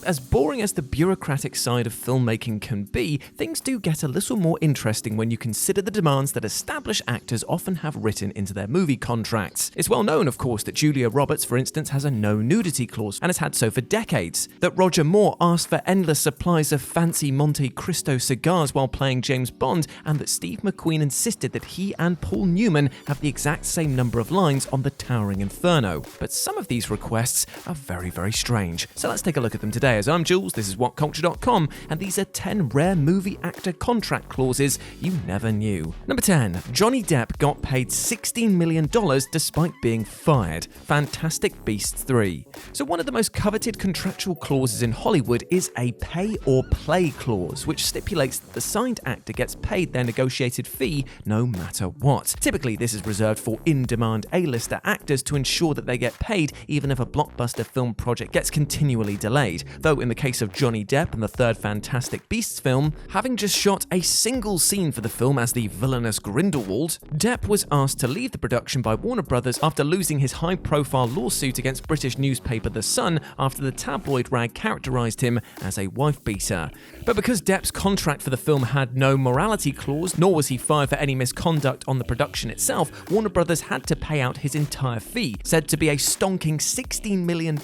As boring as the bureaucratic side of filmmaking can be, things do get a little more interesting when you consider the demands that established actors often have written into their movie contracts. It's well known, of course, that Julia Roberts, for instance, has a no nudity clause and has had so for decades. That Roger Moore asked for endless supplies of fancy Monte Cristo cigars while playing James Bond, and that Steve McQueen insisted that he and Paul Newman have the exact same number of lines on The Towering Inferno. But some of these requests are very, very strange. So let's take a look at them today. As I'm Jules, this is Whatculture.com, and these are 10 rare movie actor contract clauses you never knew. Number 10. Johnny Depp got paid $16 million despite being fired. Fantastic Beasts 3. So one of the most coveted contractual clauses in Hollywood is a pay or play clause, which stipulates that the signed actor gets paid their negotiated fee no matter what. Typically, this is reserved for in-demand A-lister actors to ensure that they get paid even if a blockbuster film project gets continually delayed. Though in the case of Johnny Depp and the third Fantastic Beasts film, having just shot a single scene for the film as the villainous Grindelwald, Depp was asked to leave the production by Warner Brothers after losing his high-profile lawsuit against British newspaper The Sun after the tabloid rag characterised him as a wife-beater. But because Depp's contract for the film had no morality clause, nor was he fired for any misconduct on the production itself, Warner Brothers had to pay out his entire fee, said to be a stonking $16 million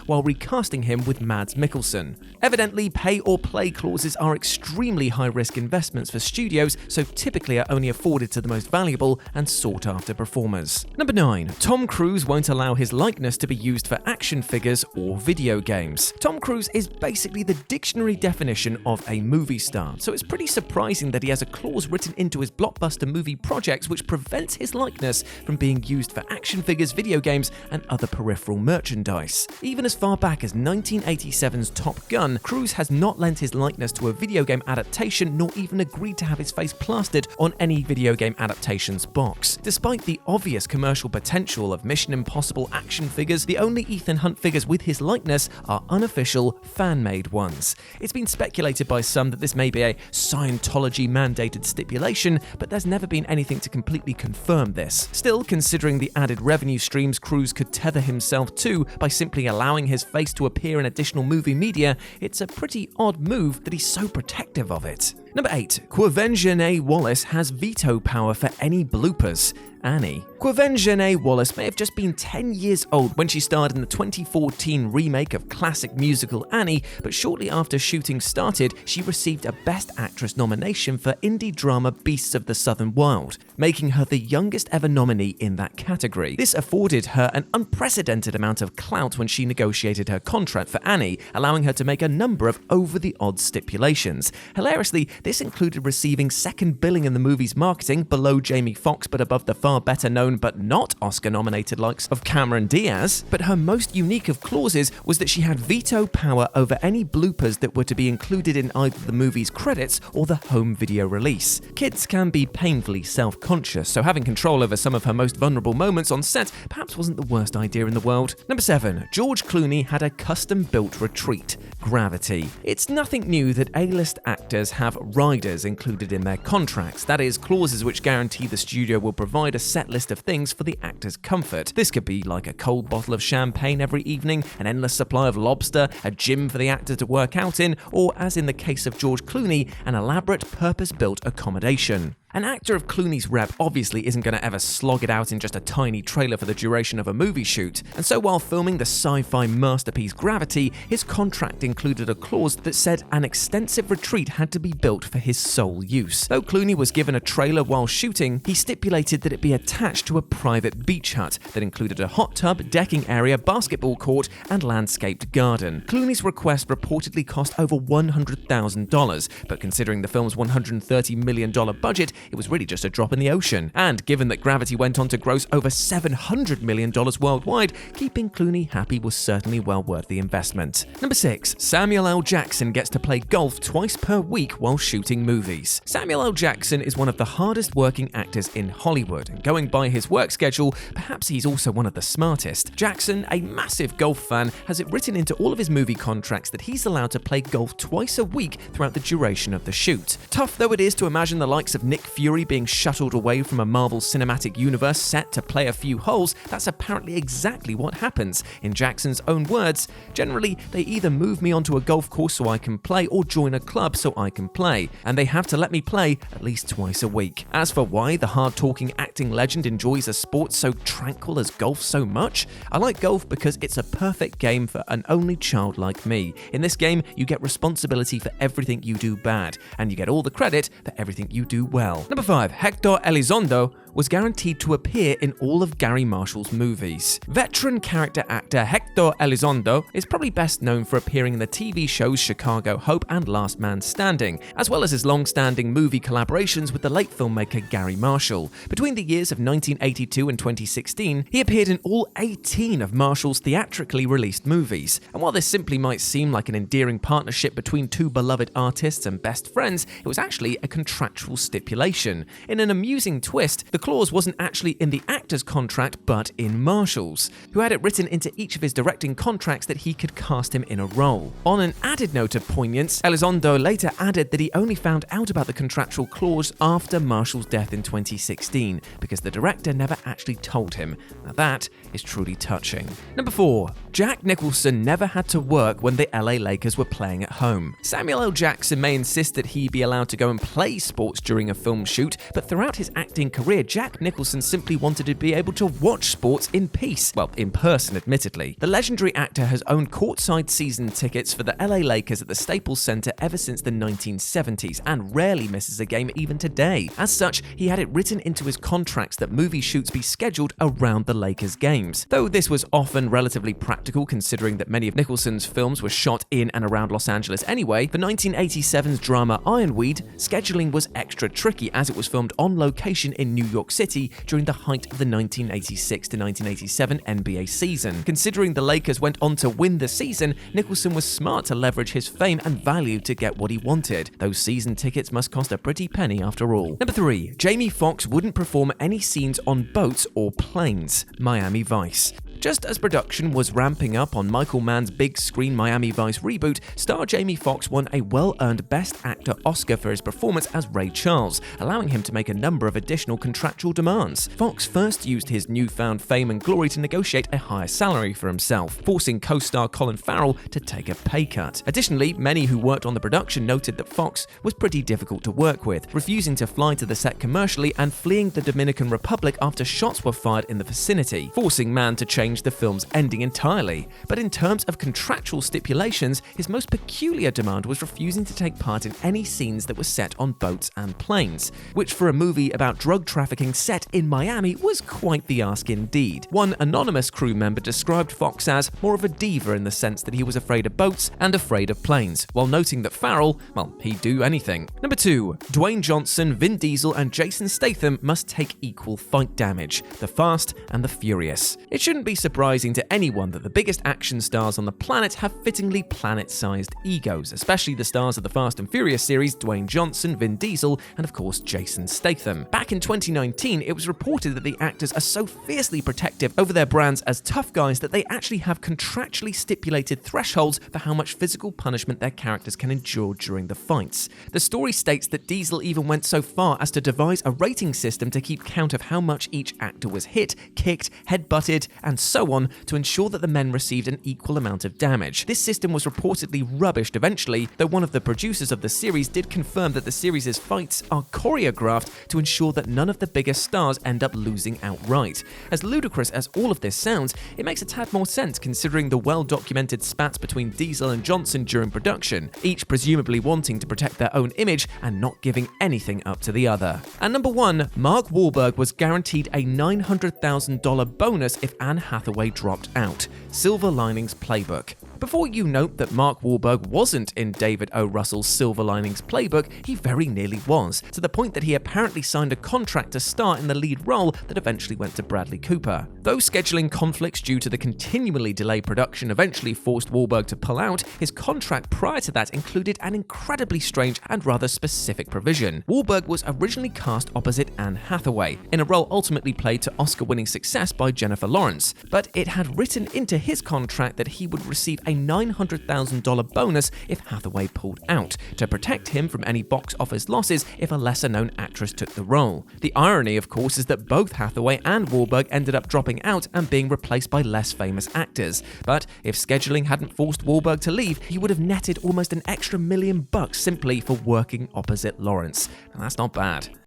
while recasting him with Mads Mikkelsen. Evidently, pay or play clauses are extremely high-risk investments for studios, so typically are only afforded to the most valuable and sought-after performers. Number 9. Tom Cruise won't allow his likeness to be used for action figures or video games. Tom Cruise is basically the dictionary definition of a movie star, so it's pretty surprising that he has a clause written into his blockbuster movie projects which prevents his likeness from being used for action figures, video games, and other peripheral merchandise. Even as far back as 1987's Top Gun, Cruise has not lent his likeness to a video game adaptation nor even agreed to have his face plastered on any video game adaptation's box. Despite the obvious commercial potential of Mission Impossible action figures, the only Ethan Hunt figures with his likeness are unofficial, fan-made ones. It's been speculated by some that this may be a Scientology-mandated stipulation, but there's never been anything to completely confirm this. Still, considering the added revenue streams Cruise could tether himself to by simply allowing his face to appear in additional movie media, it's a pretty odd move that he's so protective of it. Number 8. Quvenzhané Wallis has veto power for any bloopers. Annie. Quvenzhané Wallis may have just been 10 years old when she starred in the 2014 remake of classic musical Annie, but shortly after shooting started, she received a Best Actress nomination for indie drama Beasts of the Southern Wild, making her the youngest ever nominee in that category. This afforded her an unprecedented amount of clout when she negotiated her contract for Annie, allowing her to make a number of over-the-odds stipulations. Hilariously, this included receiving second billing in the movie's marketing, below Jamie Foxx but above the far better known but not Oscar-nominated likes of Cameron Diaz. But her most unique of clauses was that she had veto power over any bloopers that were to be included in either the movie's credits or the home video release. Kids can be painfully self-conscious, so having control over some of her most vulnerable moments on set perhaps wasn't the worst idea in the world. Number 7. George Clooney had a custom-built retreat. Gravity. It's nothing new that A-list actors have riders included in their contracts, that is, clauses which guarantee the studio will provide a set list of things for the actor's comfort. This could be like a cold bottle of champagne every evening, an endless supply of lobster, a gym for the actor to work out in, or, as in the case of George Clooney, an elaborate purpose-built accommodation. An actor of Clooney's rep obviously isn't going to ever slog it out in just a tiny trailer for the duration of a movie shoot, and so while filming the sci-fi masterpiece Gravity, his contract included a clause that said an extensive retreat had to be built for his sole use. Though Clooney was given a trailer while shooting, he stipulated that it be attached to a private beach hut that included a hot tub, decking area, basketball court, and landscaped garden. Clooney's request reportedly cost over $100,000, but considering the film's $130 million budget, it was really just a drop in the ocean. And given that Gravity went on to gross over $700 million worldwide, keeping Clooney happy was certainly well worth the investment. Number 6. Samuel L. Jackson gets to play golf twice per week while shooting movies. Samuel L. Jackson is one of the hardest working actors in Hollywood, and going by his work schedule, perhaps he's also one of the smartest. Jackson, a massive golf fan, has it written into all of his movie contracts that he's allowed to play golf twice a week throughout the duration of the shoot. Tough though it is to imagine the likes of Nick Fury being shuttled away from a Marvel Cinematic Universe set to play a few holes, that's apparently exactly what happens. In Jackson's own words, generally, they either move me onto a golf course so I can play or join a club so I can play, and they have to let me play at least twice a week. As for why the hard-talking acting legend enjoys a sport so tranquil as golf so much, I like golf because it's a perfect game for an only child like me. In this game, you get responsibility for everything you do bad, and you get all the credit for everything you do well. Number 5. Hector Elizondo was guaranteed to appear in all of Gary Marshall's movies. Veteran character actor Hector Elizondo is probably best known for appearing in the TV shows Chicago Hope and Last Man Standing, as well as his long-standing movie collaborations with the late filmmaker Gary Marshall. Between the years of 1982 and 2016, he appeared in all 18 of Marshall's theatrically released movies. And while this simply might seem like an endearing partnership between two beloved artists and best friends, it was actually a contractual stipulation. In an amusing twist, the clause wasn't actually in the actor's contract but in Marshall's, who had it written into each of his directing contracts that he could cast him in a role. On an added note of poignance, Elizondo later added that he only found out about the contractual clause after Marshall's death in 2016, because the director never actually told him. Now that is truly touching. Number 4. Jack Nicholson never had to work when the LA Lakers were playing at home. Samuel L. Jackson may insist that he be allowed to go and play sports during a film shoot, but throughout his acting career, Jack Nicholson simply wanted to be able to watch sports in peace. Well, in person, admittedly. The legendary actor has owned courtside season tickets for the LA Lakers at the Staples Center ever since the 1970s and rarely misses a game even today. As such, he had it written into his contracts that movie shoots be scheduled around the Lakers games. Though this was often relatively practical considering that many of Nicholson's films were shot in and around Los Angeles anyway, for 1987's drama Ironweed, scheduling was extra tricky as it was filmed on location in New York City during the height of the 1986 to 1987 NBA season. Considering the Lakers went on to win the season, Nicholson was smart to leverage his fame and value to get what he wanted. Those season tickets must cost a pretty penny after all. Number 3. Jamie Foxx wouldn't perform any scenes on boats or planes. Miami Vice. Just as production was ramping up on Michael Mann's big screen Miami Vice reboot, star Jamie Foxx won a well-earned Best Actor Oscar for his performance as Ray Charles, allowing him to make a number of additional contractual demands. Foxx first used his newfound fame and glory to negotiate a higher salary for himself, forcing co-star Colin Farrell to take a pay cut. Additionally, many who worked on the production noted that Foxx was pretty difficult to work with, refusing to fly to the set commercially and fleeing the Dominican Republic after shots were fired in the vicinity, forcing Mann to change the film's ending entirely. But in terms of contractual stipulations, his most peculiar demand was refusing to take part in any scenes that were set on boats and planes, which for a movie about drug trafficking set in Miami was quite the ask indeed. One anonymous crew member described Foxx as more of a diva in the sense that he was afraid of boats and afraid of planes, while noting that Farrell, well, he'd do anything. Number 2. Dwayne Johnson, Vin Diesel and Jason Statham must take equal fight damage. The Fast and the Furious. It shouldn't be surprising to anyone that the biggest action stars on the planet have fittingly planet-sized egos, especially the stars of the Fast and Furious series, Dwayne Johnson, Vin Diesel, and of course Jason Statham. Back in 2019, it was reported that the actors are so fiercely protective over their brands as tough guys that they actually have contractually stipulated thresholds for how much physical punishment their characters can endure during the fights. The story states that Diesel even went so far as to devise a rating system to keep count of how much each actor was hit, kicked, head-butted, and so on to ensure that the men received an equal amount of damage. This system was reportedly rubbished eventually, though one of the producers of the series did confirm that the series' fights are choreographed to ensure that none of the biggest stars end up losing outright. As ludicrous as all of this sounds, it makes a tad more sense considering the well-documented spats between Diesel and Johnson during production, each presumably wanting to protect their own image and not giving anything up to the other. And number 1, Mark Wahlberg was guaranteed a $900,000 bonus if Anne Hathaway dropped out. Silver Linings Playbook. Before you note that Mark Wahlberg wasn't in David O. Russell's Silver Linings Playbook, he very nearly was, to the point that he apparently signed a contract to star in the lead role that eventually went to Bradley Cooper. Though scheduling conflicts due to the continually delayed production eventually forced Wahlberg to pull out, his contract prior to that included an incredibly strange and rather specific provision. Wahlberg was originally cast opposite Anne Hathaway, in a role ultimately played to Oscar-winning success by Jennifer Lawrence, but it had written into his contract that he would receive a $900,000 bonus if Hathaway pulled out, to protect him from any box office losses if a lesser-known actress took the role. The irony, of course, is that both Hathaway and Wahlberg ended up dropping out and being replaced by less famous actors. But if scheduling hadn't forced Wahlberg to leave, he would have netted almost an extra $1 million simply for working opposite Lawrence. And that's not bad.